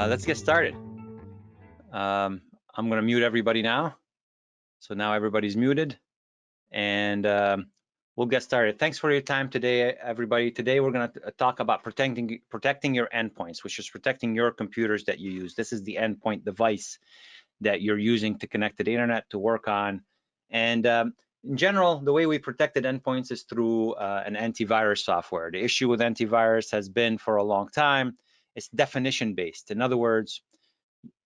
Let's get started. I'm going to mute everybody now. So now everybody's muted, and we'll get started. Thanks for your time today, everybody. Today we're going to talk about protecting your endpoints, which is protecting your computers that you use. This is the endpoint device that you're using to connect to the internet to work on. And in general, the way we protected endpoints is through an antivirus software. The issue with antivirus has been for a long time, it's definition based. In other words,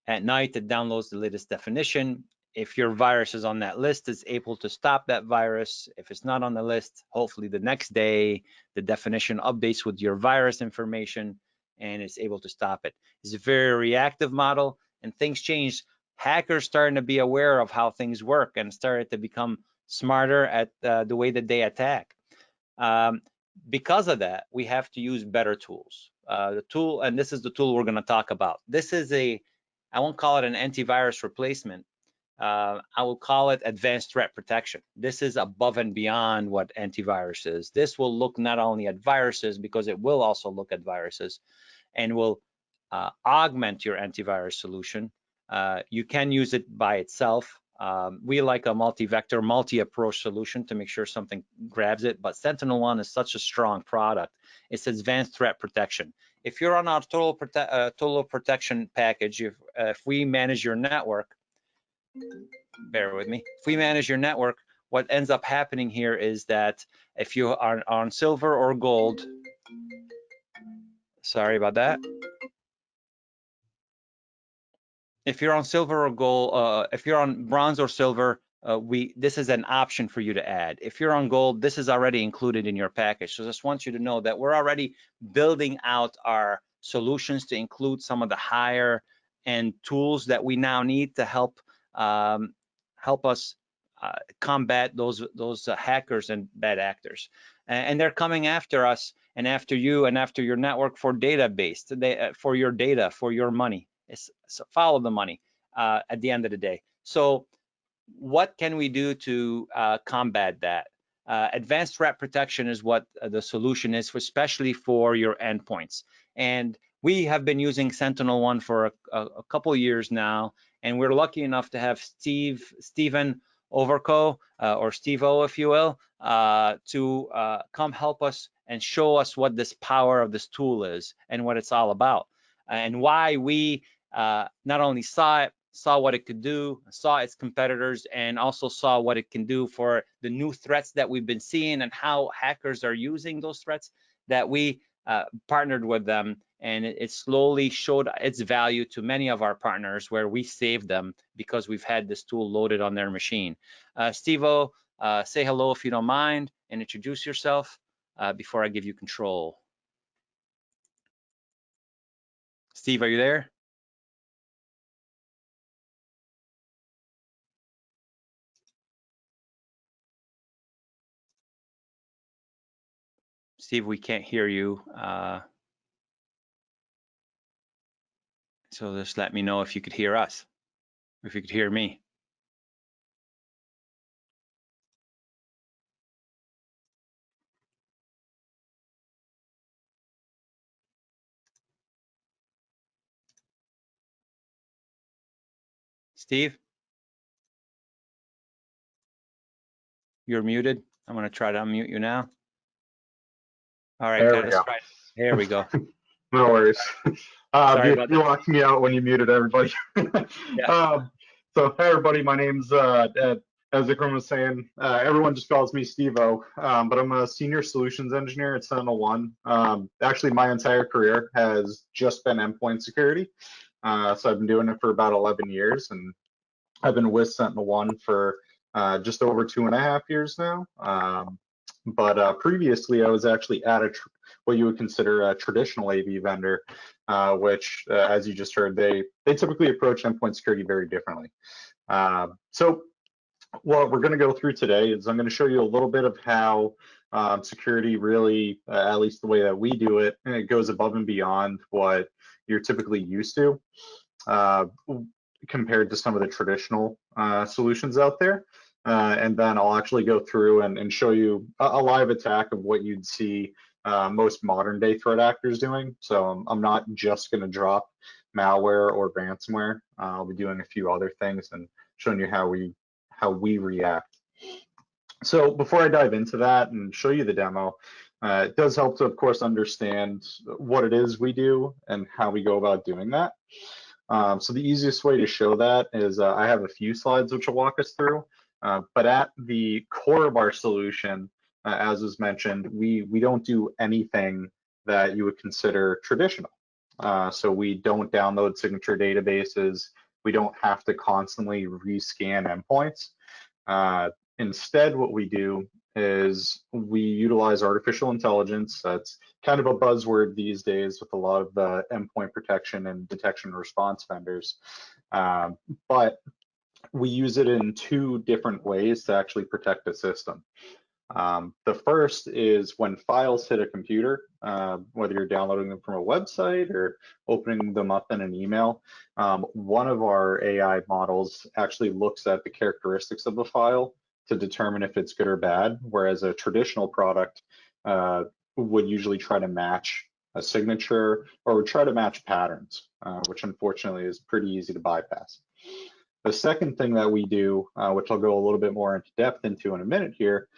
at night it downloads the latest definition. If your virus is on that list, it's able to stop that virus. If it's not on the list, hopefully the next day the definition updates with your virus information and it's able to stop it. It's a very reactive model, and things change. Hackers starting to be aware of how things work and started to become smarter at the way that they attack. Because of that, we have to use better tools. The tool, and this is the tool we're going to talk about. This is I won't call it an antivirus replacement. I will call it advanced threat protection. This is above and beyond what antivirus is. This will look not only at viruses, because it will also look at viruses, and will augment your antivirus solution. You can use it by itself. We like a multi-vector, multi-approach solution to make sure something grabs it, but SentinelOne is such a strong product. It's advanced threat protection. If you're on our total protection package, if we manage your network, bear with me, if we manage your network, what ends up happening here is that if you are on silver or gold, sorry about that. If you're on silver or gold, if you're on bronze or silver, this is an option for you to add. If you're on gold, this is already included in your package. So I just want you to know that we're already building out our solutions to include some of the higher end tools that we now need to help us combat those hackers and bad actors. And they're coming after us and after you and after your network for database, for your data, for your money. So follow the money at the end of the day. So what can we do to combat that? Advanced threat protection is what the solution is, especially for your endpoints. And we have been using SentinelOne for a couple years now, and we're lucky enough to have Stephen Overco, or Steve-O, if you will, to come help us and show us what this power of this tool is and what it's all about, and why we not only saw what it could do, saw its competitors, and also saw what it can do for the new threats that we've been seeing and how hackers are using those threats, that we partnered with them, and it slowly showed its value to many of our partners, where we saved them because we've had this tool loaded on their machine. Steve-O, say hello if you don't mind, and introduce yourself before I give you control. Steve, are you there? Steve, we can't hear you. So just let me know if you could hear us, or if you could hear me. Steve, you're muted. I'm going to try to unmute you now. All right, there let's try it. There we go. No worries. Sorry about you that. locked me out when you muted everybody. Yeah. So hey everybody, my name's as Ikram was saying, everyone just calls me Steve-O, but I'm a senior solutions engineer at SentinelOne. Actually, my entire career has just been endpoint security. So I've been doing it for about 11 years, and I've been with SentinelOne for just over 2.5 years now. But previously, I was actually at what you would consider a traditional AV vendor, which, as you just heard, they typically approach endpoint security very differently. So what we're going to go through today is I'm going to show you a little bit of how security really, at least the way that we do it, and it goes above and beyond what you're typically used to compared to some of the traditional solutions out there. And then I'll actually go through and show you a live attack of what you'd see most modern day threat actors doing. So I'm not just going to drop malware or ransomware. I'll be doing a few other things and showing you how we react. So before I dive into that and show you the demo, it does help to, of course, understand what it is we do and how we go about doing that. So the easiest way to show that is I have a few slides which will walk us through, but at the core of our solution, as was mentioned, we don't do anything that you would consider traditional. So we don't download signature databases. We don't have to constantly rescan endpoints. Instead, what we do is we utilize artificial intelligence. That's kind of a buzzword these days with a lot of the endpoint protection and detection and response vendors. But we use it in two different ways to actually protect the system. The first is when files hit a computer, whether you're downloading them from a website or opening them up in an email, one of our AI models actually looks at the characteristics of the file to determine if it's good or bad, whereas a traditional product would usually try to match a signature or would try to match patterns, which unfortunately is pretty easy to bypass. The second thing that we do, which I'll go a little bit more into depth into in a minute here,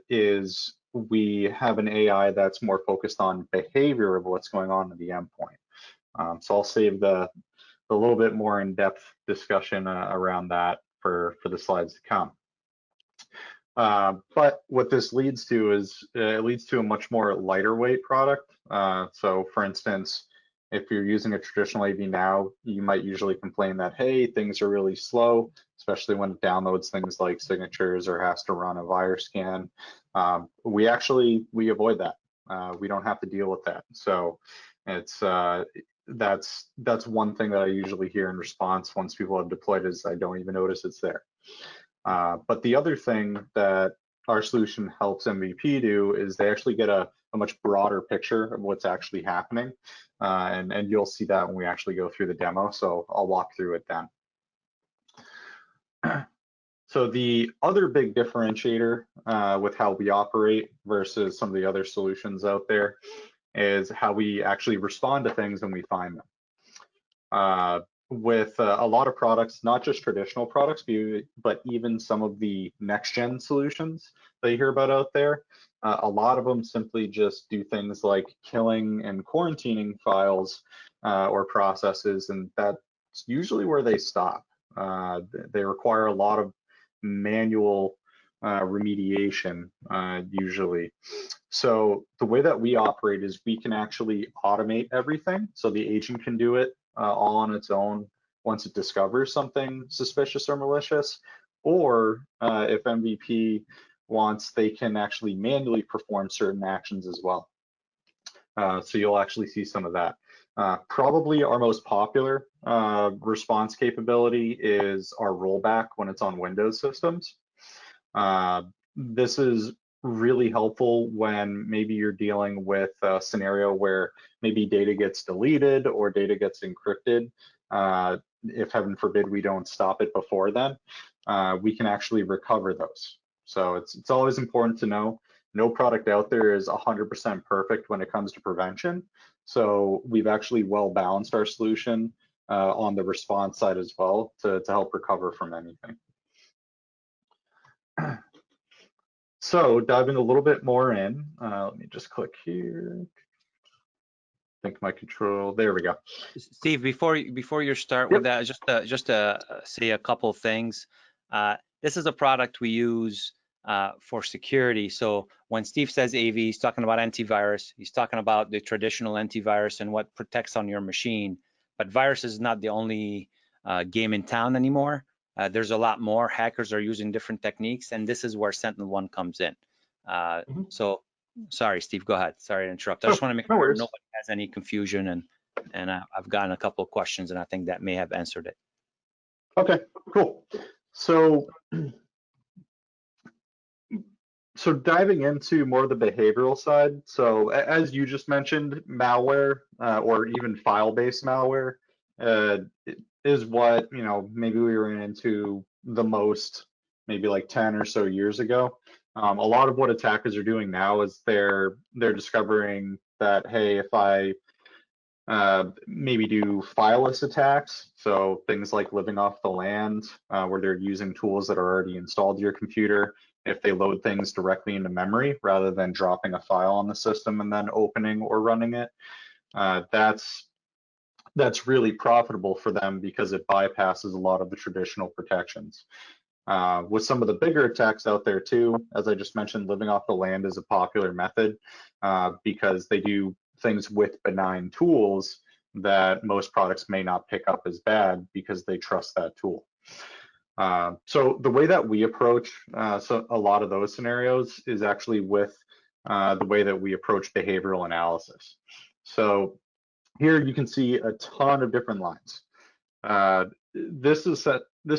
is we have an AI that's more focused on behavior of what's going on in the endpoint. So I'll save the little bit more in-depth discussion around that for the slides to come. But what this leads to is it leads to a much more lighter weight product. So for instance, if you're using a traditional AV now, you might usually complain that, hey, things are really slow, especially when it downloads things like signatures or has to run a virus scan. We avoid that. We don't have to deal with that. So it's that's one thing that I usually hear in response once people have deployed is I don't even notice it's there. But the other thing that our solution helps MVP do is they actually get a much broader picture of what's actually happening. And you'll see that when we actually go through the demo. So I'll walk through it then. So the other big differentiator with how we operate versus some of the other solutions out there is how we actually respond to things when we find them. With a lot of products, not just traditional products, but even some of the next-gen solutions that you hear about out there, a lot of them simply just do things like killing and quarantining files or processes, and that's usually where they stop. They require a lot of manual remediation usually. So the way that we operate is we can actually automate everything. So the agent can do it all on its own once it discovers something suspicious or malicious, or if MVP wants, they can actually manually perform certain actions as well. So you'll actually see some of that. Probably our most popular response capability is our rollback when it's on Windows systems. This is really helpful when maybe you're dealing with a scenario where maybe data gets deleted or data gets encrypted. If heaven forbid we don't stop it before then, we can actually recover those. So it's always important to know no product out there is 100% perfect when it comes to prevention. So we've actually well balanced our solution on the response side as well to help recover from anything. So diving a little bit more in, let me just click here. I think my control, there we go. Steve, before you start with that, just to say a couple of things. This is a product we use for security. So when Steve says AV, he's talking about antivirus. He's talking about the traditional antivirus and what protects on your machine. But virus is not the only game in town anymore. There's a lot more. Hackers are using different techniques, and this is where SentinelOne comes in. So, sorry, Steve, go ahead. Sorry to interrupt. I just want to make sure nobody has any confusion, and I've gotten a couple of questions, and I think that may have answered it. Okay, cool. So diving into more of the behavioral side. So as you just mentioned, malware or even file-based malware is what, maybe we ran into the most, maybe like 10 or so years ago. A lot of what attackers are doing now is they're discovering that, hey, if I maybe do fileless attacks, so things like living off the land, where they're using tools that are already installed to your computer. If they load things directly into memory rather than dropping a file on the system and then opening or running it, that's really profitable for them because it bypasses a lot of the traditional protections. With some of the bigger attacks out there too, as I just mentioned, living off the land is a popular method because they do things with benign tools that most products may not pick up as bad because they trust that tool. So the way that we approach so a lot of those scenarios is actually with the way that we approach behavioral analysis. So here you can see a ton of different lines. This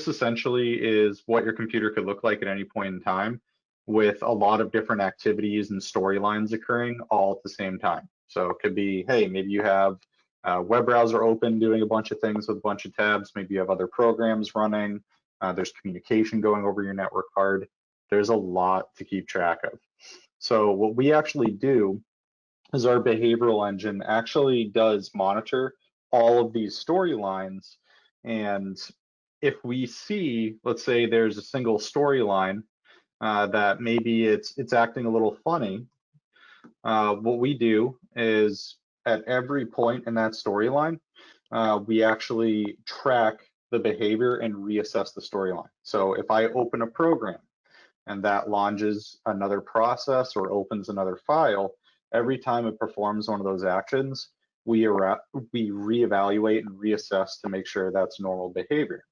essentially is what your computer could look like at any point in time, with a lot of different activities and storylines occurring all at the same time. So it could be, hey, maybe you have a web browser open doing a bunch of things with a bunch of tabs. Maybe you have other programs running. There's communication going over your network card. There's a lot to keep track of. So what we actually do is our behavioral engine actually does monitor all of these storylines. And if we see, let's say there's a single storyline that maybe it's acting a little funny, what we do is at every point in that storyline, we actually track the behavior and reassess the storyline. So if I open a program and that launches another process or opens another file, every time it performs one of those actions, we reevaluate and reassess to make sure that's normal behavior.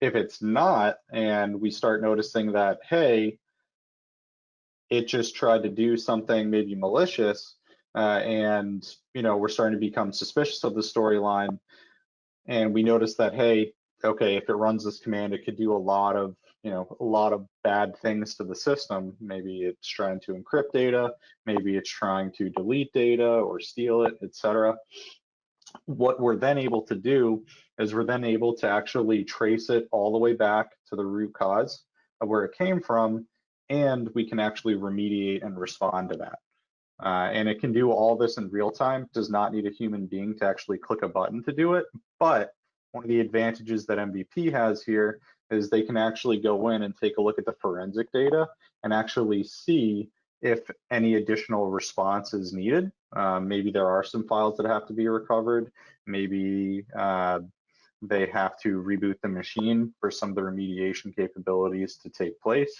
If it's not, and we start noticing that, hey, it just tried to do something maybe malicious, and we're starting to become suspicious of the storyline, and we notice that, hey, okay, if it runs this command, it could do a lot of bad things to the system. Maybe it's trying to encrypt data, maybe it's trying to delete data or steal it, etc. What we're then able to do is we're then able to actually trace it all the way back to the root cause of where it came from, and we can actually remediate and respond to that. And it can do all this in real time, does not need a human being to actually click a button to do it. But one of the advantages that MVP has here is they can actually go in and take a look at the forensic data and actually see if any additional response is needed. Maybe there are some files that have to be recovered. Maybe they have to reboot the machine for some of the remediation capabilities to take place.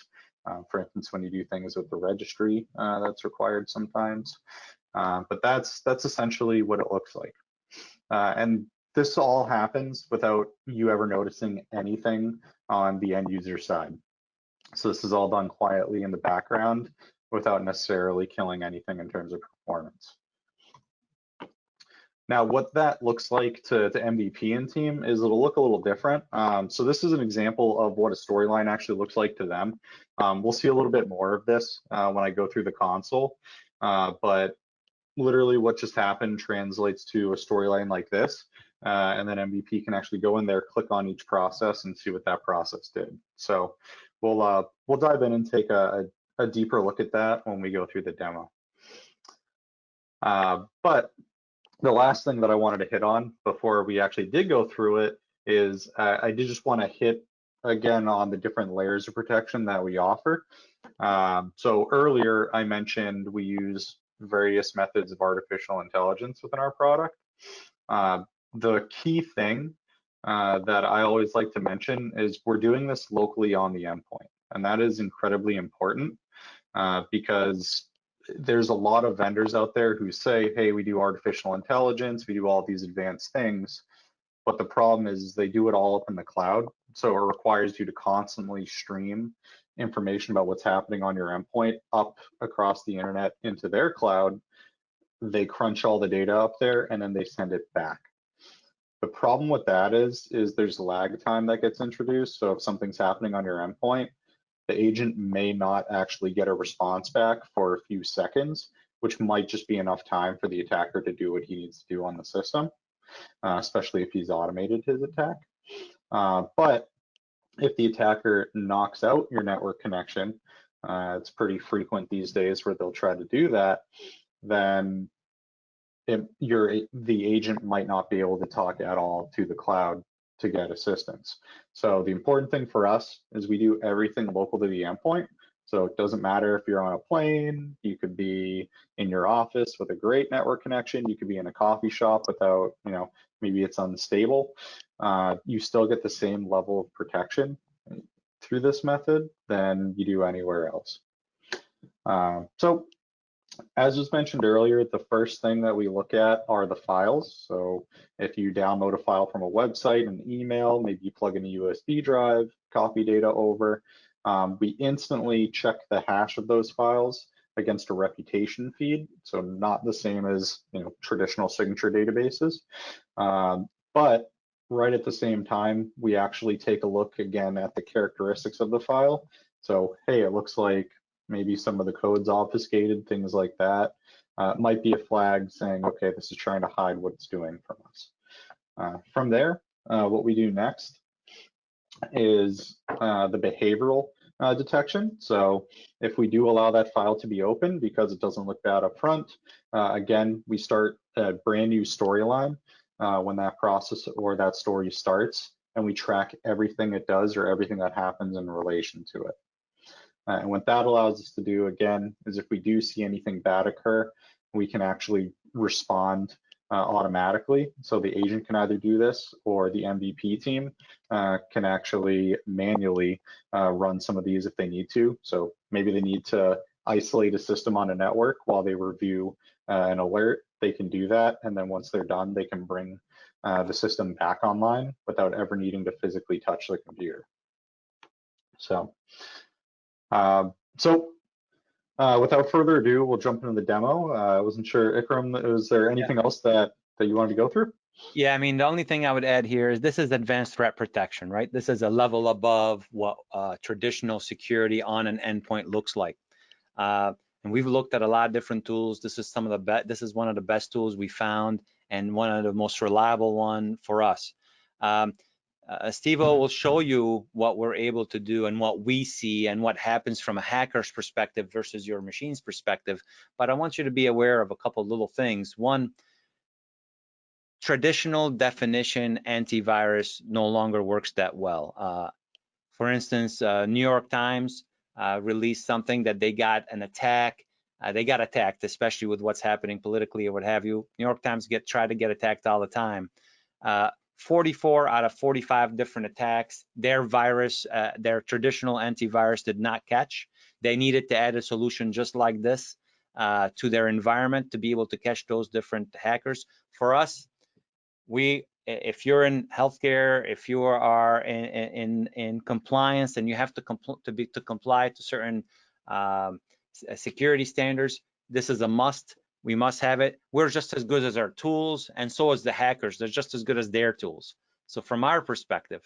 For instance, when you do things with the registry, that's required sometimes. But that's essentially what it looks like. And this all happens without you ever noticing anything on the end user side. So this is all done quietly in the background without necessarily killing anything in terms of performance. Now, what that looks like to MVP and team is it'll look a little different. So this is an example of what a storyline actually looks like to them. We'll see a little bit more of this when I go through the console, but literally what just happened translates to a storyline like this, and then MVP can actually go in there, click on each process, and see what that process did. So we'll dive in and take a deeper look at that when we go through the demo. But the last thing that I wanted to hit on before we actually did go through it is I did just want to hit again on the different layers of protection that we offer. So earlier I mentioned we use various methods of artificial intelligence within our product. The key thing that I always like to mention is we're doing this locally on the endpoint, and that is incredibly important because there's a lot of vendors out there who say, hey, we do artificial intelligence, we do all these advanced things, but the problem is they do it all up in the cloud. So it requires you to constantly stream information about what's happening on your endpoint up across the internet into their cloud. They crunch all the data up there and then they send it back. The problem with that is there's lag time that gets introduced. So if something's happening on your endpoint, the agent may not actually get a response back for a few seconds, which might just be enough time for the attacker to do what he needs to do on the system, especially if he's automated his attack. But if the attacker knocks out your network connection, it's pretty frequent these days where they'll try to do that, then the agent might not be able to talk at all to the cloud to get assistance. So the important thing for us is we do everything local to the endpoint. So it doesn't matter if you're on a plane, you could be in your office with a great network connection, you could be in a coffee shop without, maybe it's unstable. You still get the same level of protection through this method than you do anywhere else. So as was mentioned earlier, the first thing that we look at are the files. So if you download a file from a website, an email, maybe you plug in a USB drive, copy data over, we instantly check the hash of those files against a reputation feed. So not the same as traditional signature databases, but right at the same time, we actually take a look again at the characteristics of the file. So hey, it looks like maybe some of the code's obfuscated, things like that. It might be a flag saying, okay, this is trying to hide what it's doing from us. From there, what we do next is the behavioral detection. So if we do allow that file to be open because it doesn't look bad up front, again, we start a brand new storyline when that process or that story starts, and we track everything it does or everything that happens in relation to it. And what that allows us to do, again, is if we do see anything bad occur, we can actually respond automatically. So the agent can either do this, or the MVP team can actually manually run some of these if they need to. So maybe they need to isolate a system on a network while they review an alert. They can do that, and then once they're done, they can bring the system back online without ever needing to physically touch the computer. So without further ado, we'll jump into the demo. I wasn't sure, Ikram, was there anything else that you wanted to go through? Yeah, I mean, the only thing I would add here is this is advanced threat protection, right? This is a level above what traditional security on an endpoint looks like. And we've looked at a lot of different tools. This is this is one of the best tools we found, and one of the most reliable one for us. Steve-O will show you what we're able to do and what we see and what happens from a hacker's perspective versus your machine's perspective. But I want you to be aware of a couple little things. One, traditional definition antivirus no longer works that well. For instance, New York Times released something that they got an attack. They got attacked, especially with what's happening politically or what have you. New York Times try to get attacked all the time. 44 out of 45 different attacks, their virus, their traditional antivirus did not catch. They needed to add a solution just like this to their environment to be able to catch those different hackers. For us, if you're in healthcare, if you are in compliance, and you have to comply to certain security standards, this is a must. We must have it. We're just as good as our tools, and so is the hackers. They're just as good as their tools. So from our perspective,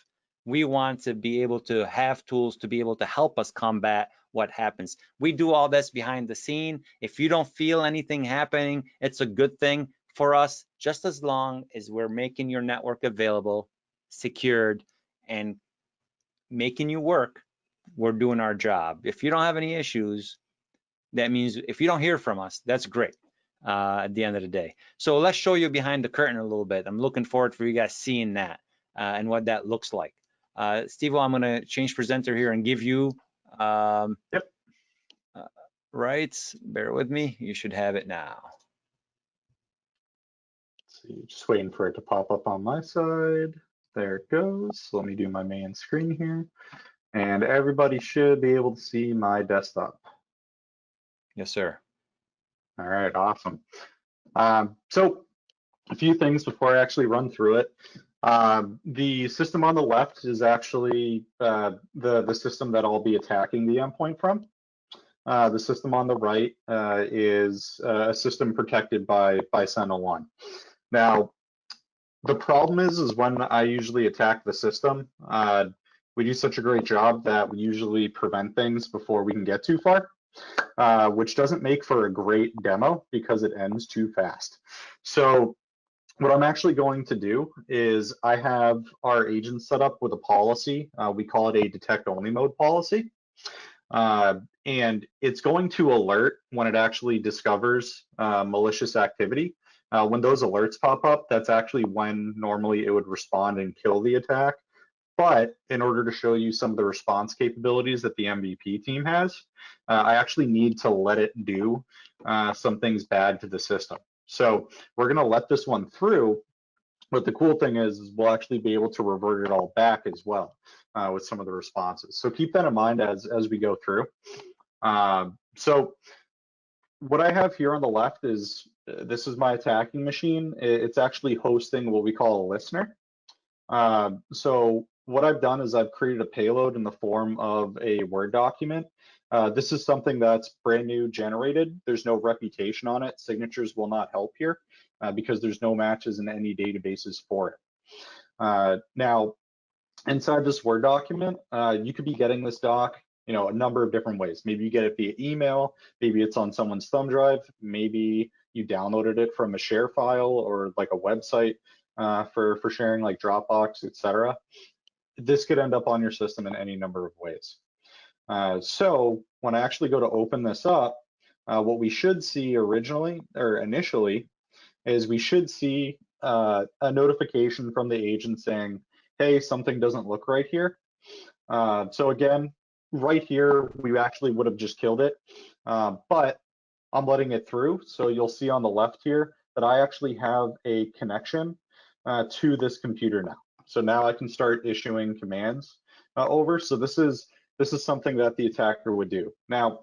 we want to be able to have tools to be able to help us combat what happens. We do all this behind the scene. If you don't feel anything happening, it's a good thing for us, just as long as we're making your network available, secured, and making you work, we're doing our job. If you don't have any issues, that means if you don't hear from us, that's great at the end of the day. So let's show you behind the curtain a little bit. I'm looking forward for you guys seeing that and what that looks like. Steve, I'm gonna change presenter here and give you rights. Bear with me, you should have it now. See, just waiting for it to pop up on my side. There it goes. Let me do my main screen here. And everybody should be able to see my desktop. Yes, sir. All right, awesome. So a few things before I actually run through it. The system on the left is actually the system that I'll be attacking the endpoint from. The system on the right is a system protected by Sentinel-1. Now, the problem is when I usually attack the system, we do such a great job that we usually prevent things before we can get too far, which doesn't make for a great demo because it ends too fast. So what I'm actually going to do is I have our agent set up with a policy. We call it a detect only mode policy. And it's going to alert when it actually discovers malicious activity. When those alerts pop up, that's actually when normally it would respond and kill the attack. But in order to show you some of the response capabilities that the MVP team has, I actually need to let it do some things bad to the system. So we're going to let this one through. But the cool thing is we'll actually be able to revert it all back as well with some of the responses. So keep that in mind as we go through. So what I have here on the left is this is my attacking machine. It's actually hosting what we call a listener. So what I've done is I've created a payload in the form of a Word document. This is something that's brand new generated. There's no reputation on it. Signatures will not help here because there's no matches in any databases for it. Now, inside this Word document, you could be getting this doc, a number of different ways. Maybe you get it via email, maybe it's on someone's thumb drive, maybe you downloaded it from a share file or like a website for sharing like Dropbox, etc. This could end up on your system in any number of ways. So when I actually go to open this up, what we should see initially is we should see a notification from the agent saying, hey, something doesn't look right here. So again, right here, we actually would have just killed it, but I'm letting it through. So you'll see on the left here that I actually have a connection to this computer now. So now I can start issuing commands over. So this is something that the attacker would do. Now,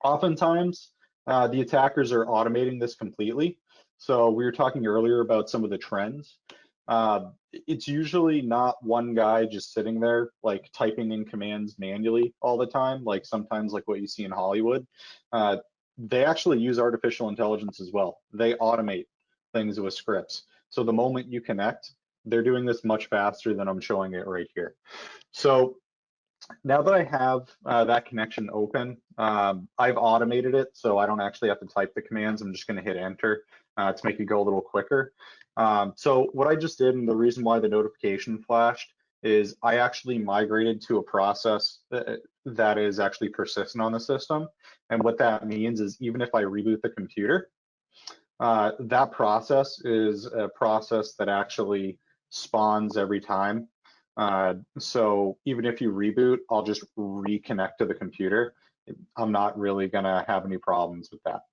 oftentimes, the attackers are automating this completely. So we were talking earlier about some of the trends. It's usually not one guy just sitting there like typing in commands manually all the time, like sometimes like what you see in Hollywood. They actually use artificial intelligence as well. They automate things with scripts. So the moment you connect, they're doing this much faster than I'm showing it right here. So now that I have that connection open, I've automated it, so I don't actually have to type the commands. I'm just going to hit enter to make it go a little quicker. So what I just did, and the reason why the notification flashed, is I actually migrated to a process that is actually persistent on the system. And what that means is even if I reboot the computer, that process is a process that actually spawns every time. So even if you reboot, I'll just reconnect to the computer. I'm not really gonna have any problems with that.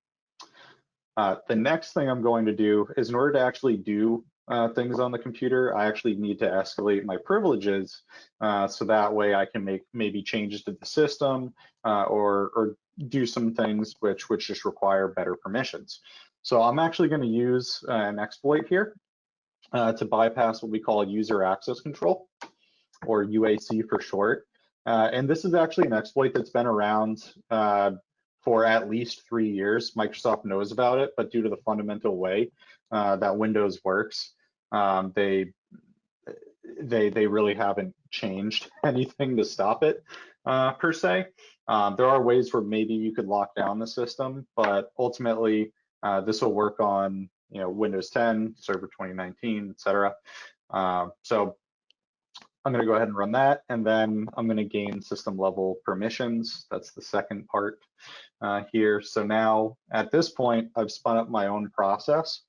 The next thing I'm going to do is in order to actually do things on the computer, I actually need to escalate my privileges so that way I can make maybe changes to the system or do some things which just require better permissions. So I'm actually going to use an exploit here to bypass what we call user access control, or UAC for short. And this is actually an exploit that's been around for at least 3 years. Microsoft knows about it, but due to the fundamental way that Windows works, they really haven't changed anything to stop it per se. There are ways where maybe you could lock down the system, but ultimately this will work on Windows 10, Server 2019, etc. So I'm going to go ahead and run that, and then I'm going to gain system level permissions. That's the second part here. So now at this point, I've spun up my own process.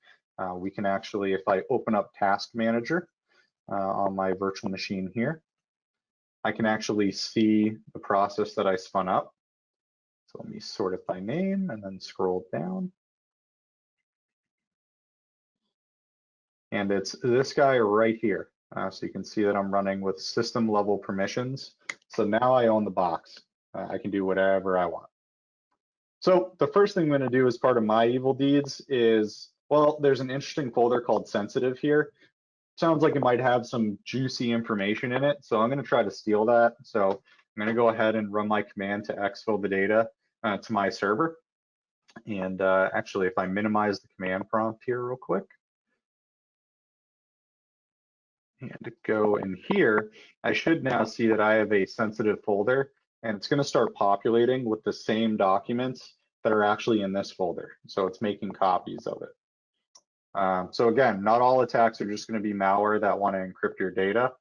We can actually, if I open up Task Manager on my virtual machine here, I can actually see the process that I spun up. So let me sort it by name and then scroll down. And it's this guy right here. So you can see that I'm running with system level permissions. So now I own the box. I can do whatever I want. So the first thing I'm going to do as part of my evil deeds is, well, there's an interesting folder called sensitive here. Sounds like it might have some juicy information in it. So I'm going to try to steal that. So I'm going to go ahead and run my command to exfil the data to my server. And actually, if I minimize the command prompt here real quick, and go in here, I should now see that I have a sensitive folder, and it's going to start populating with the same documents that are actually in this folder. So it's making copies of it. So again, not all attacks are just going to be malware that want to encrypt your data.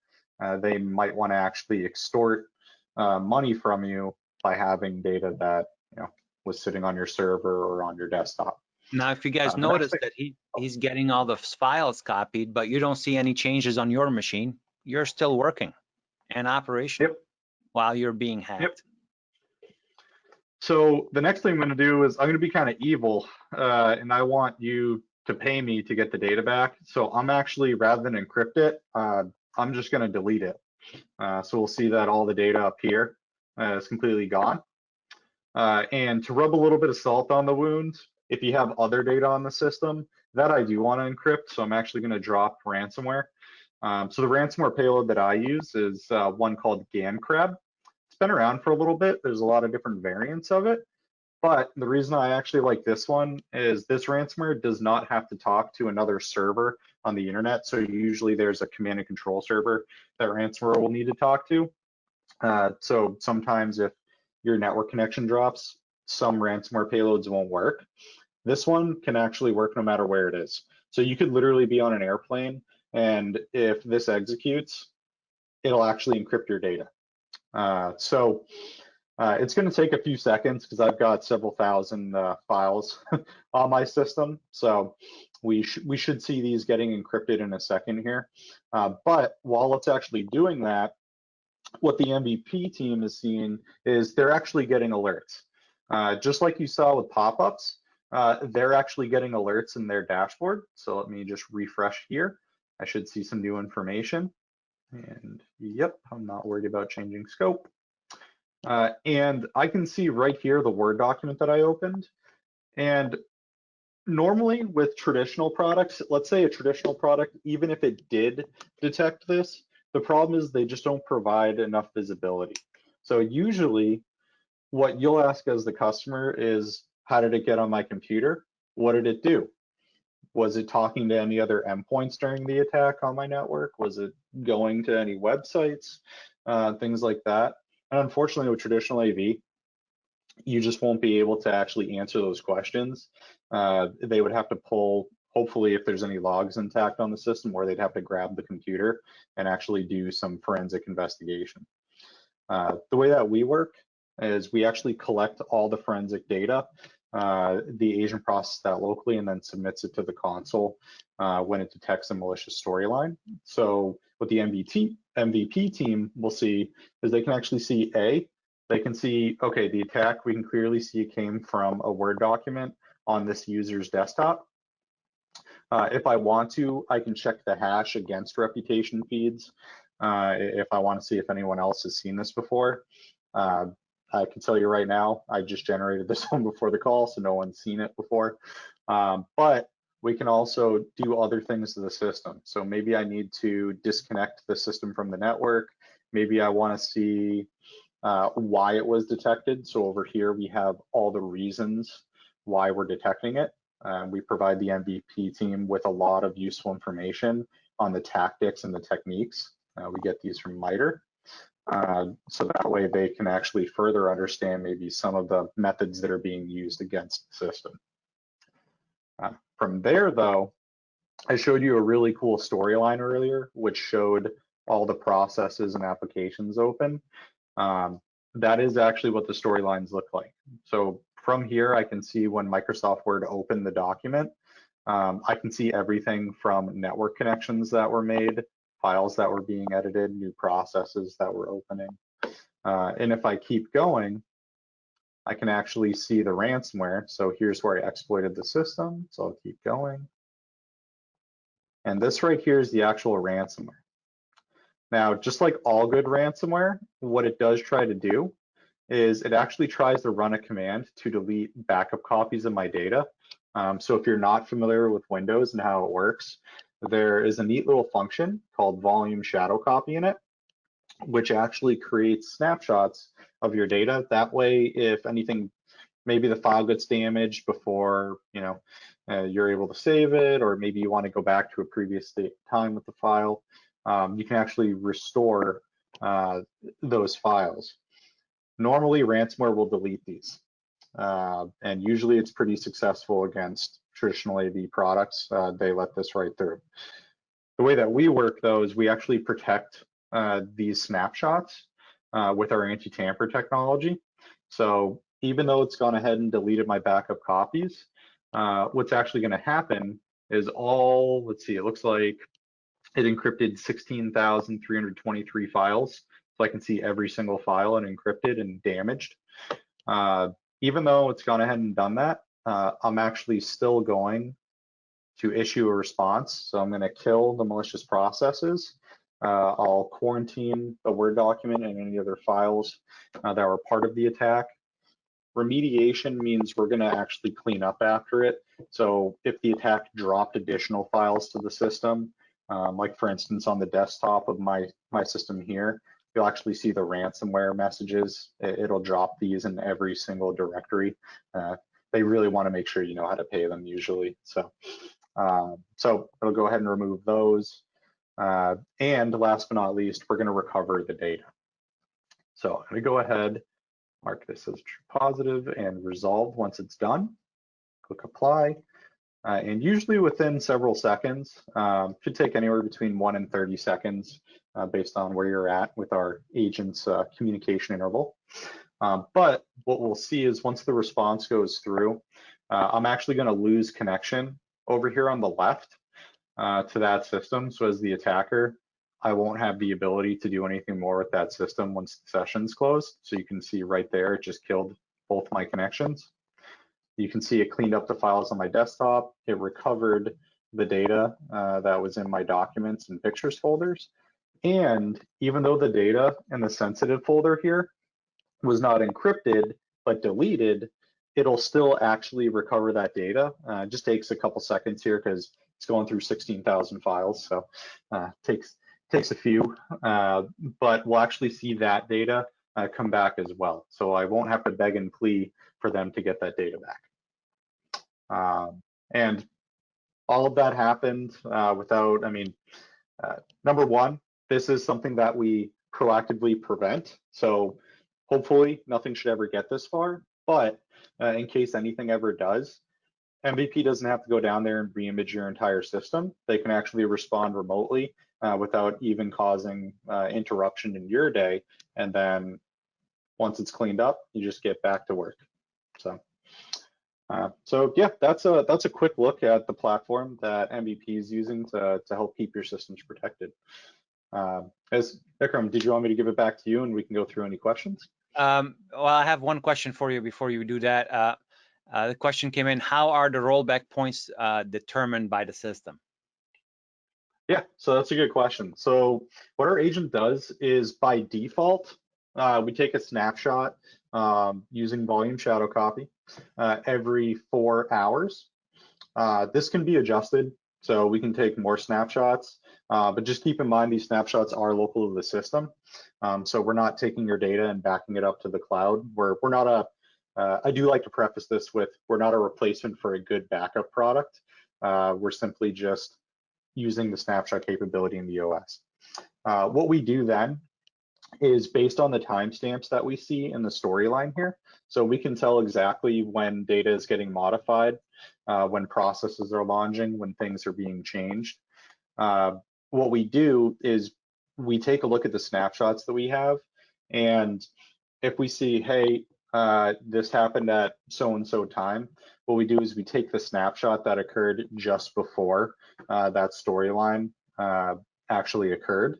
They might want to actually extort money from you by having data that was sitting on your server or on your desktop. Now, if you guys The next notice thing, that he's getting all the files copied, but you don't see any changes on your machine, you're still working and operational yep, while you're being yep. hacked. So the next thing I'm going to do is I'm going to be kind of evil, and I want you to pay me to get the data back. So I'm actually, rather than encrypt it, I'm just going to delete it. So we'll see that all the data up here is completely gone. And to rub a little bit of salt on the wound, if you have other data on the system, that I do want to encrypt. So I'm actually going to drop ransomware. So the ransomware payload that I use is one called GANCrab. It's been around for a little bit. There's a lot of different variants of it. But the reason I actually like this one is this ransomware does not have to talk to another server on the internet. So usually there's a command and control server that ransomware will need to talk to. So sometimes if your network connection drops, some ransomware payloads won't work. This one can actually work no matter where it is. So you could literally be on an airplane, and if this executes, it'll actually encrypt your data. It's going to take a few seconds because I've got several thousand files on my system. So we should see these getting encrypted in a second here. But while it's actually doing that, what the MVP team is seeing is they're actually getting alerts. Just like you saw with pop-ups, they're actually getting alerts in their dashboard. So let me just refresh here. I should see some new information. And yep, I'm not worried about changing scope. And I can see right here the Word document that I opened. And normally with traditional products, let's say a traditional product, even if it did detect this, the problem is they just don't provide enough visibility. So usually what you'll ask as the customer is, how did it get on my computer? What did it do? Was it talking to any other endpoints during the attack on my network? Was it going to any websites? Things like that. And unfortunately with traditional AV, you just won't be able to actually answer those questions. They would have to pull, hopefully if there's any logs intact on the system, or they'd have to grab the computer and actually do some forensic investigation. The way that we work is we actually collect all the forensic data. The agent processes that locally and then submits it to the console when it detects a malicious storyline. So what the MVP team will see is they can actually see they can see, okay, the attack, we can clearly see it came from a Word document on this user's desktop. If I want to, I can check the hash against reputation feeds if I want to see if anyone else has seen this before. I can tell you right now, I just generated this one before the call, so no one's seen it before. But we can also do other things to the system. So maybe I need to disconnect the system from the network. Maybe I want to see why it was detected. So over here, we have all the reasons why we're detecting it. We provide the MVP team with a lot of useful information on the tactics and the techniques. We get these from MITRE. So that way they can actually further understand maybe some of the methods that are being used against the system. From there, though, I showed you a really cool storyline earlier, which showed all the processes and applications open. That is actually what the storylines look like. So from here, I can see when Microsoft Word opened the document, I can see everything from network connections that were made, files that were being edited, new processes that were opening. And if I keep going, I can actually see the ransomware. So here's where I exploited the system. So I'll keep going. And this right here is the actual ransomware. Now, just like all good ransomware, what it does try to do is it actually tries to run a command to delete backup copies of my data. So if you're not familiar with Windows and how it works, there is a neat little function called volume shadow copy in it, which actually creates snapshots of your data. That way, if anything, maybe the file gets damaged before you're able to save it, or maybe you want to go back to a previous state time with the file, you can actually restore those files. Normally, ransomware will delete these, and usually it's pretty successful against traditional AV products. They let this right through. The way that we work, though, is we actually protect these snapshots with our anti-tamper technology. So even though it's gone ahead and deleted my backup copies, what's actually going to happen is all, let's see, it looks like it encrypted 16,323 files. So I can see every single file and encrypted and damaged. Even though it's gone ahead and done that, I'm actually still going to issue a response. So I'm going to kill the malicious processes. I'll quarantine the Word document and any other files that were part of the attack. Remediation means we're going to actually clean up after it. So if the attack dropped additional files to the system, like for instance on the desktop of my system here, you'll actually see the ransomware messages. It'll drop these in every single directory. They really want to make sure you know how to pay them usually. So it'll go ahead and remove those. And last but not least, we're going to recover the data. So I'm going to go ahead, mark this as true positive and resolve once it's done. Click apply. And usually within several seconds, should take anywhere between 1 and 30 seconds based on where you're at with our agent's communication interval. But what we'll see is once the response goes through, I'm actually going to lose connection over here on the left to that system. So as the attacker, I won't have the ability to do anything more with that system once the session's closed. So you can see right there, it just killed both my connections. You can see it cleaned up the files on my desktop. It recovered the data that was in my documents and pictures folders. And even though the data in the sensitive folder here was not encrypted, but deleted, it'll still actually recover that data. It just takes a couple seconds here because it's going through 16,000 files. So takes a few, but we'll actually see that data come back as well. So I won't have to beg and plea for them to get that data back. And all of that happened without, number one, this is something that we proactively prevent. So hopefully nothing should ever get this far, but in case anything ever does, MVP doesn't have to go down there and reimage your entire system. They can actually respond remotely without even causing interruption in your day. And then once it's cleaned up, you just get back to work. So yeah, that's a quick look at the platform that MVP is using to help keep your systems protected. As Vikram, did you want me to give it back to you and we can go through any questions? Well, I have one question for you before you do that. The question came in, how are the rollback points determined by the system? Yeah, so that's a good question. So what our agent does is by default, we take a snapshot using volume shadow copy every 4 hours. This can be adjusted, so we can take more snapshots, but just keep in mind these snapshots are local to the system. So we're not taking your data and backing it up to the cloud. We're not a, I do like to preface this with, we're not a replacement for a good backup product. We're simply just using the snapshot capability in the OS. What we do then is based on the timestamps that we see in the storyline here. So we can tell exactly when data is getting modified, when processes are launching, when things are being changed. What we do is we take a look at the snapshots that we have, and if we see, hey, this happened at so-and-so time, what we do is we take the snapshot that occurred just before that storyline actually occurred.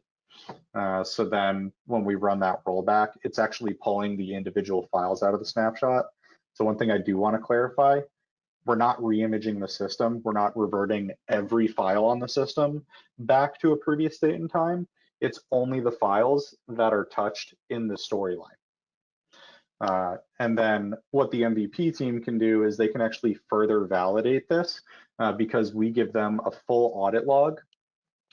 So then when we run that rollback, it's actually pulling the individual files out of the snapshot. So one thing I do want to clarify, we're not re-imaging the system. We're not reverting every file on the system back to a previous date and time. It's only the files that are touched in the storyline. And then what the MVP team can do is they can actually further validate this because we give them a full audit log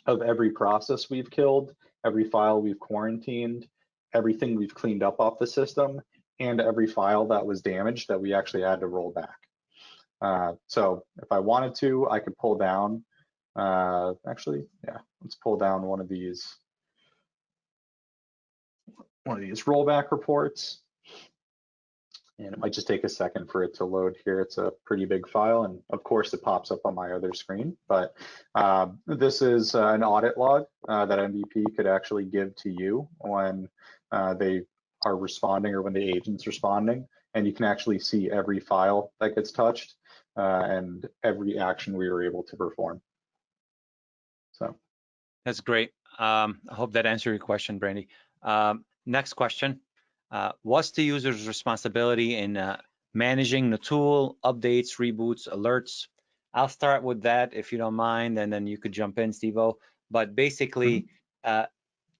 of every process we've killed, every file we've quarantined, everything we've cleaned up off the system, and every file that was damaged that we actually had to roll back. So if I wanted to, I could pull down, actually, yeah, let's pull down one of these rollback reports. And it might just take a second for it to load here. It's a pretty big file, and of course it pops up on my other screen. But this is an audit log that MVP could actually give to you when they are responding or when the agent's responding. And you can actually see every file that gets touched. and every action we were able to perform. So that's great. I hope that answered your question, Brandy. Next question. What's the user's responsibility in managing the tool, updates, reboots, alerts? I'll start with that if you don't mind, and then you could jump in, Steve-O. But basically,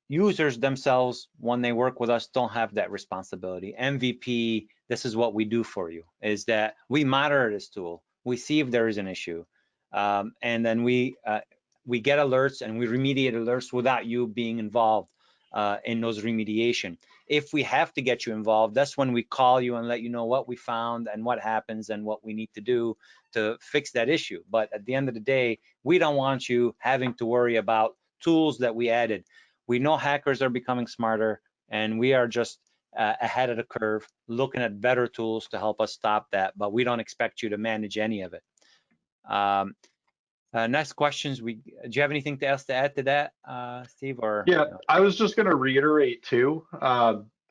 users themselves, when they work with us, don't have that responsibility. MVP, this is what we do for you, is that we monitor this tool. We see if there is an issue. And then we get alerts and we remediate alerts without you being involved in those remediation. If we have to get you involved, that's when we call you and let you know what we found and what happens and what we need to do to fix that issue. But at the end of the day, we don't want you having to worry about tools that we added. We know hackers are becoming smarter, and we are just ahead of the curve, looking at better tools to help us stop that, but we don't expect you to manage any of it. Next questions. Do you have anything else to add to that, Steve? Or yeah, I was just going to reiterate too.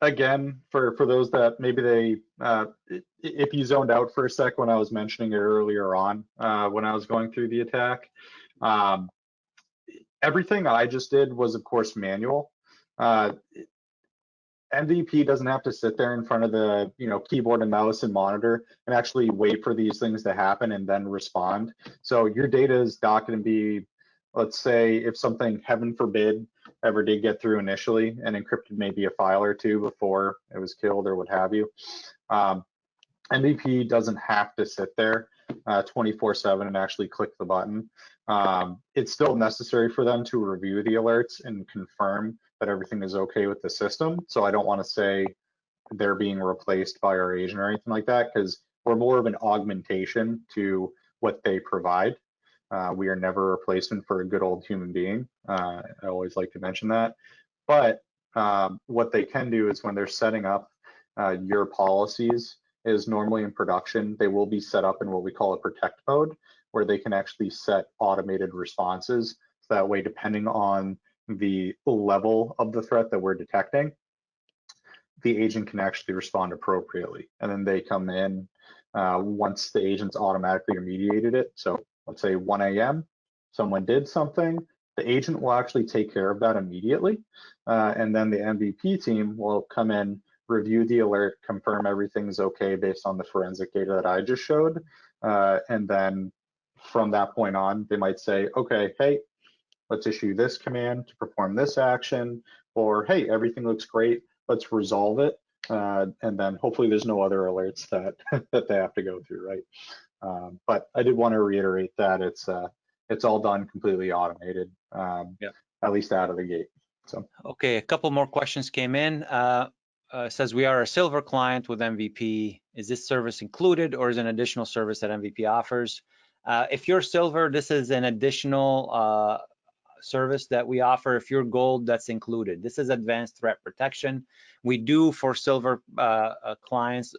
Again, for those that maybe if you zoned out for a sec when I was mentioning it earlier on, when I was going through the attack, everything I just did was, of course, manual. MVP doesn't have to sit there in front of the keyboard and mouse and monitor and actually wait for these things to happen and then respond. So your data is not going to be, let's say, if something, heaven forbid, ever did get through initially and encrypted maybe a file or two before it was killed or what have you. MVP doesn't have to sit there 24/7 and actually click the button. It's still necessary for them to review the alerts and confirm that everything is okay with the system. So I don't want to say they're being replaced by our agent or anything like that, because we're more of an augmentation to what they provide. We are never a replacement for a good old human being. I always like to mention that. But what they can do is when they're setting up your policies, is normally in production, they will be set up in what we call a protect mode, where they can actually set automated responses. So that way, depending on the level of the threat that we're detecting, the agent can actually respond appropriately. And then they come in once the agent's automatically remediated it. So let's say 1 a.m., someone did something, the agent will actually take care of that immediately. And then the MVP team will come in, review the alert, confirm everything's okay based on the forensic data that I just showed. And then from that point on, they might say, okay, hey, let's issue this command to perform this action, or hey, everything looks great, let's resolve it. And then hopefully there's no other alerts that, that they have to go through, right? But I did want to reiterate that it's all done completely automated, at least out of the gate. So okay, a couple more questions came in. Says we are a silver client with MVP. Is this service included or is an additional service that MVP offers? If you're silver, this is an additional service that we offer. If you're gold, that's included. This is advanced threat protection. We do, for silver clients,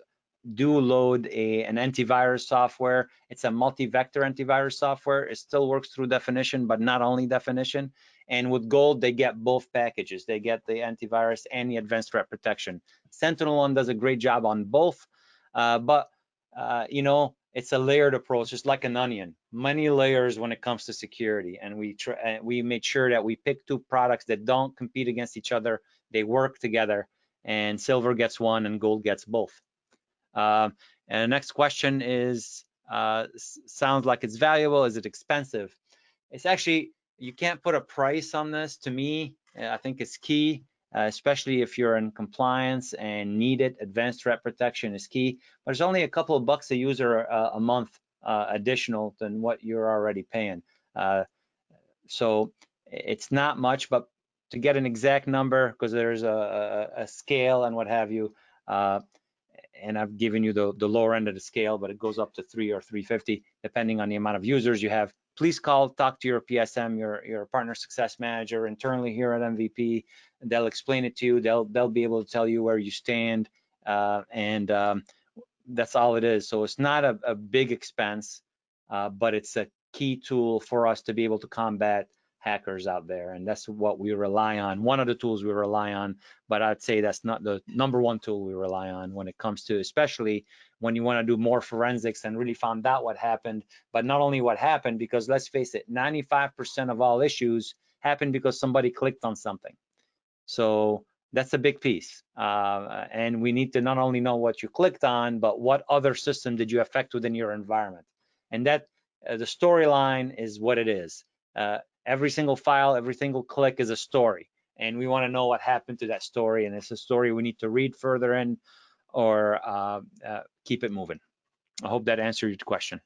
do load an antivirus software. It's a multi-vector antivirus software. It still works through definition, but not only definition. And with gold, they get both packages. They get the antivirus and the advanced threat protection. SentinelOne does a great job on both, but you know, it's a layered approach, just like an onion. Many layers when it comes to security, and we made sure that we pick two products that don't compete against each other. They work together, and silver gets one and gold gets both. And the next question is, sounds like it's valuable. Is it expensive? It's actually, you can't put a price on this. To me, I think it's key, especially if you're in compliance and need it. Advanced threat protection is key, but it's only a couple of bucks a user a month additional than what you're already paying. So it's not much, but to get an exact number, because there's a scale and what have you, and I've given you the lower end of the scale, but it goes up to 3 or 350, depending on the amount of users you have. Please talk to your PSM, your partner success manager internally here at MVP, and they'll explain it to you. They'll be able to tell you where you stand, and that's all it is. So it's not a big expense, but it's a key tool for us to be able to combat hackers out there, and that's what we rely on. One of the tools we rely on, but I'd say that's not the number one tool we rely on when it comes to, especially when you want to do more forensics and really find out what happened, but not only what happened, because let's face it, 95% of all issues happen because somebody clicked on something. So that's a big piece. And we need to not only know what you clicked on, but what other system did you affect within your environment. And that the storyline is what it is. Every single file, every single click is a story. And we want to know what happened to that story. And it's a story we need to read further in or keep it moving. I hope that answered your question.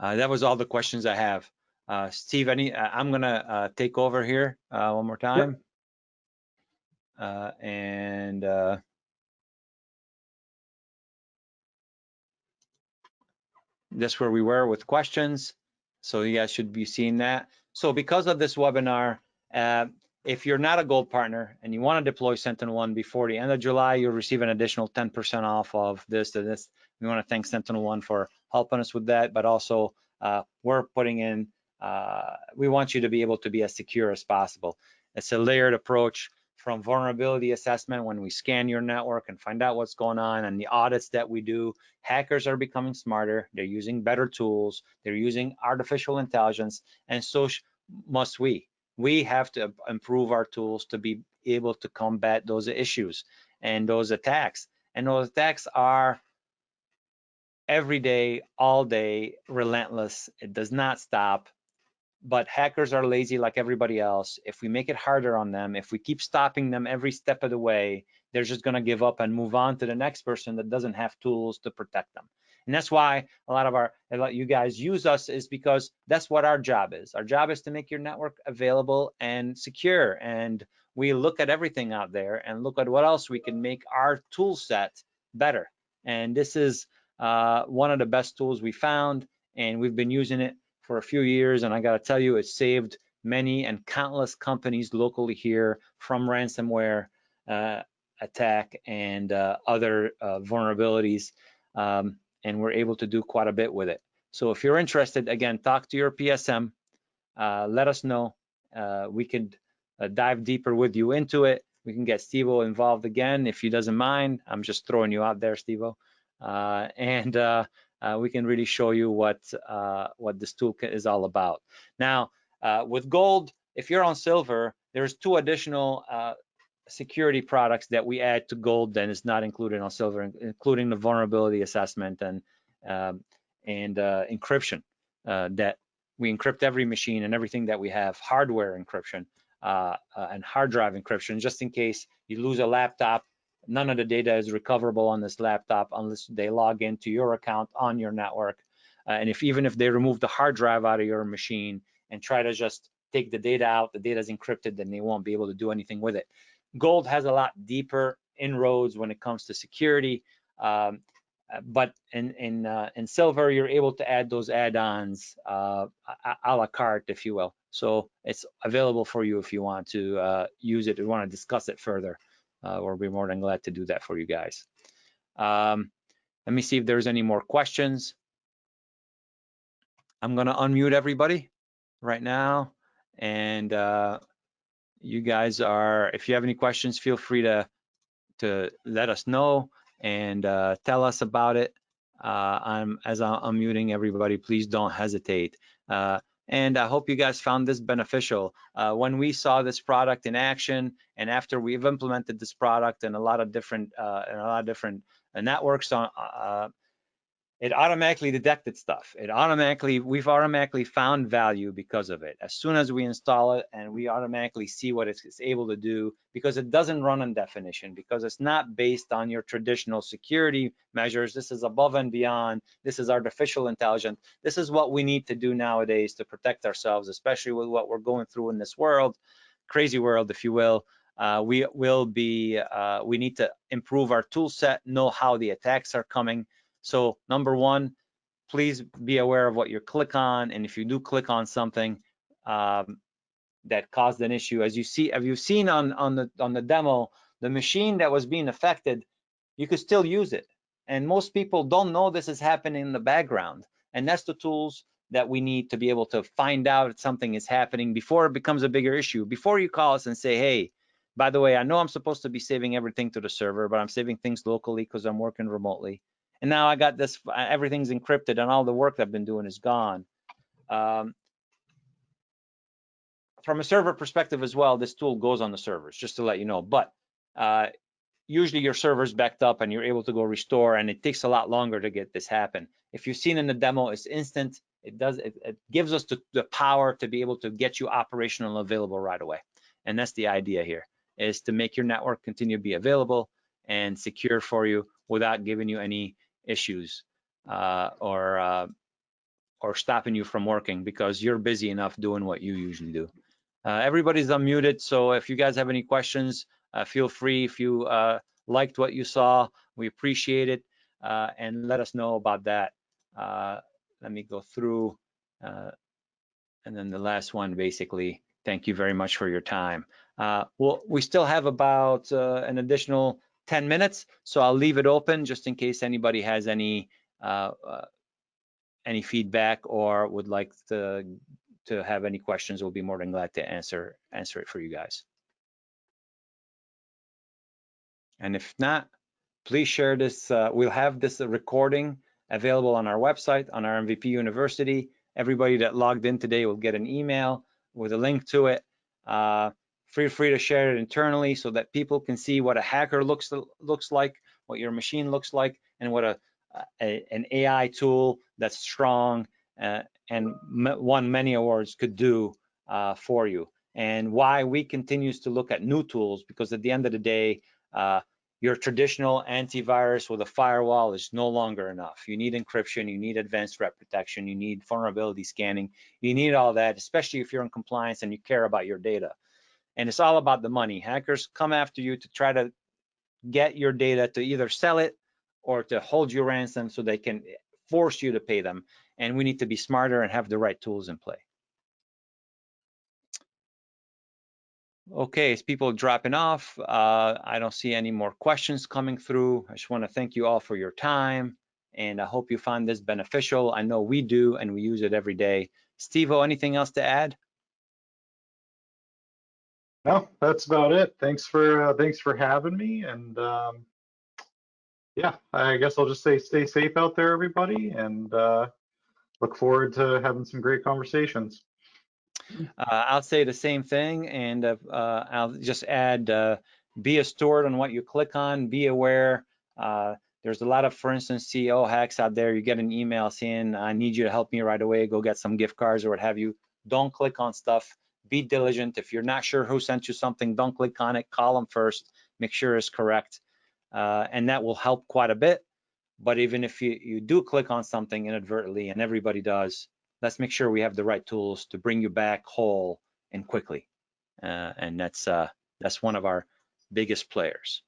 That was all the questions I have. Steve, I'm going to take over here one more time. Yep. That's where we were with questions. So you guys should be seeing that. So because of this webinar, if you're not a gold partner and you want to deploy SentinelOne before the end of July, you'll receive an additional 10% off of this to this. We want to thank SentinelOne for helping us with that, but also we're putting in, we want you to be able to be as secure as possible. It's a layered approach from vulnerability assessment when we scan your network and find out what's going on, and the audits that we do. Hackers are becoming smarter. They're using better tools. They're using artificial intelligence, and so must we. We have to improve our tools to be able to combat those issues and those attacks. And those attacks are every day, all day, relentless. It does not stop. But hackers are lazy like everybody else. If we make it harder on them, if we keep stopping them every step of the way, they're just going to give up and move on to the next person that doesn't have tools to protect them. And that's why a lot of you guys use us, is because that's what our job is. Our job is to make your network available and secure. And we look at everything out there and look at what else we can make our tool set better. And this is one of the best tools we found, and we've been using it for a few years, and I got to tell you, it saved many and countless companies locally here from ransomware attack and other vulnerabilities, and we're able to do quite a bit with it. So if you're interested, again, talk to your PSM, let us know. We could dive deeper with you into it. We can get Steve-O involved again if he doesn't mind. I'm just throwing you out there, Steve-O. We can really show you what this toolkit is all about. Now, with gold, if you're on silver, there's 2 additional security products that we add to gold that is not included on silver, including the vulnerability assessment and encryption. That we encrypt every machine and everything that we have, hardware encryption and hard drive encryption, just in case you lose a laptop. None of the data is recoverable on this laptop unless they log into your account on your network. And even if they remove the hard drive out of your machine and try to just take the data out, the data is encrypted, then they won't be able to do anything with it. Gold has a lot deeper inroads when it comes to security, but in silver, you're able to add those add-ons a la carte, if you will. So it's available for you if you want to use it or want to discuss it further. We'll be more than glad to do that for you guys. Let me see if there's any more questions. I'm going to unmute everybody right now. And you guys are, if you have any questions, feel free to let us know and tell us about it. As I'm unmuting everybody, please don't hesitate. And I hope you guys found this beneficial. When we saw this product in action, and after we've implemented this product in a lot of different networks, it automatically detected stuff. We've automatically found value because of it. As soon as we install it, and we automatically see what it's able to do, because it doesn't run on definition, because it's not based on your traditional security measures. This is above and beyond. This is artificial intelligence. This is what we need to do nowadays to protect ourselves, especially with what we're going through in this world, crazy world, if you will. We need to improve our tool set, know how the attacks are coming. So number one, please be aware of what you click on, and if you do click on something that caused an issue, as you see, have you seen on the demo, the machine that was being affected, you could still use it, and most people don't know this is happening in the background. And that's the tools that we need to be able to find out if something is happening before it becomes a bigger issue. Before you call us and say, hey, by the way, I know I'm supposed to be saving everything to the server, but I'm saving things locally because I'm working remotely. And now I got this, everything's encrypted and all the work I've been doing is gone. From a server perspective as well, this tool goes on the servers, just to let you know. But usually your server's backed up and you're able to go restore, and it takes a lot longer to get this happen. If you've seen in the demo, it's instant. It gives us the power to be able to get you operational and available right away. And that's the idea here, is to make your network continue to be available and secure for you without giving you any issues or stopping you from working because you're busy enough doing what you usually do. Everybody's unmuted, so if you guys have any questions, feel free. If you liked what you saw, we appreciate it, and let us know about that. Let me go through, and then the last one, basically, thank you very much for your time. Well, we still have about an additional 10 minutes, so I'll leave it open just in case anybody has any feedback or would like to have any questions. We'll be more than glad to answer it for you guys. And if not, please share this. We'll have this recording available on our website, on our MVP University. Everybody that logged in today will get an email with a link to it. Feel free to share it internally so that people can see what a hacker looks like, what your machine looks like, and what an AI tool that's strong and won many awards could do for you, and why we continues to look at new tools, because at the end of the day, your traditional antivirus with a firewall is no longer enough. You need encryption, you need advanced threat protection, you need vulnerability scanning, you need all that, especially if you're in compliance and you care about your data. And it's all about the money. Hackers come after you to try to get your data, to either sell it or to hold you ransom so they can force you to pay them. And we need to be smarter and have the right tools in play. Okay, as people dropping off, I don't see any more questions coming through. I just want to thank you all for your time, and I hope you found this beneficial. I know we do, and we use it every day. Steve-O, anything else to add? No, that's about it. Thanks for having me, and yeah, I guess I'll just say stay safe out there, everybody, and look forward to having some great conversations. I'll say the same thing, and I'll just add, be a steward on what you click on, be aware. There's a lot of, for instance, CEO hacks out there. You get an email saying, I need you to help me right away, go get some gift cards or what have you. Don't click on stuff. Be diligent. If you're not sure who sent you something, don't click on it. Call them first, make sure it's correct, and that will help quite a bit. But even if you do click on something inadvertently, and everybody does, let's make sure we have the right tools to bring you back whole and quickly. And that's one of our biggest players.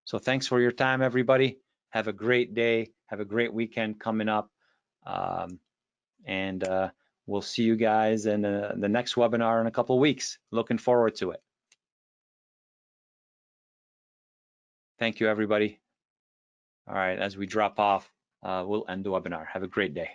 So thanks for your time, everybody. Have a great day. Have a great weekend coming up. And we'll see you guys in the next webinar in a couple of weeks. Looking forward to it. Thank you, everybody. All right, as we drop off, we'll end the webinar. Have a great day.